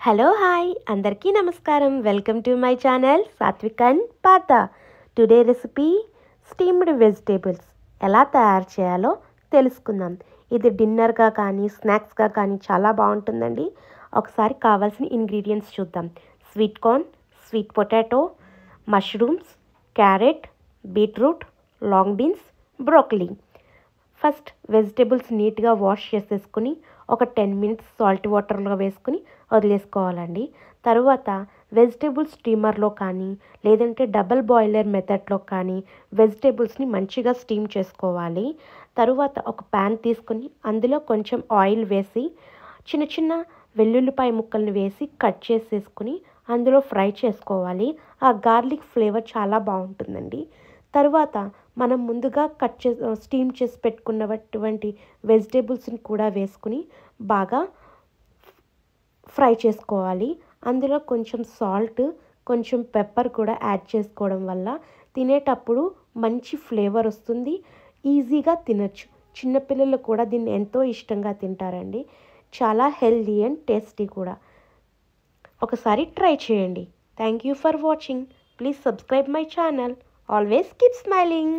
Hello hi అందరికీ నమస్కారం. Welcome to my channel Sathvik and పాత. టుడే రెసిపీ స్టీమ్డ్ వెజిటేబుల్స్ ఎలా తయారు చేయాలో తెలుసుకుందాం. ఇది డిన్నర్గా కానీ స్నాక్స్గా కానీ చాలా బాగుంటుందండి. ఒకసారి కావాల్సిన ఇంగ్రీడియంట్స్ చూద్దాం. Sweet corn, sweet potato, mushrooms, carrot, beetroot, long beans, broccoli. First vegetables నీట్గా వాష్ చేసేసుకుని ఒక 10 మినిట్స్ సాల్ట్ వాటర్లో వేసుకుని వదిలేసుకోవాలండి. తరువాత వెజిటేబుల్ స్టీమర్లో కానీ లేదంటే డబల్ బాయిలర్ మెథడ్లో కానీ వెజిటేబుల్స్ని మంచిగా స్టీమ్ చేసుకోవాలి. తరువాత ఒక ప్యాన్ తీసుకుని అందులో కొంచెం ఆయిల్ వేసి చిన్న చిన్న వెల్లుల్లిపాయ ముక్కల్ని వేసి కట్ చేసేసుకుని అందులో ఫ్రై చేసుకోవాలి. ఆ గార్లిక్ ఫ్లేవర్ చాలా బాగుంటుందండి. తరువాత మనం ముందుగా స్టీమ్ చేసి పెట్టుకున్నటువంటి వెజిటేబుల్స్ని కూడా వేసుకుని బాగా ఫ్రై చేసుకోవాలి. అందులో కొంచెం సాల్ట్, కొంచెం పెప్పర్ కూడా యాడ్ చేసుకోవడం వల్ల తినేటప్పుడు మంచి ఫ్లేవర్ వస్తుంది. ఈజీగా తినచ్చు. చిన్నపిల్లలు కూడా దీన్ని ఎంతో ఇష్టంగా తింటారండి. చాలా హెల్దీ అండ్ టేస్టీ కూడా. ఒకసారి ట్రై చేయండి. Thank you for watching. Please subscribe my channel. Always keep smiling.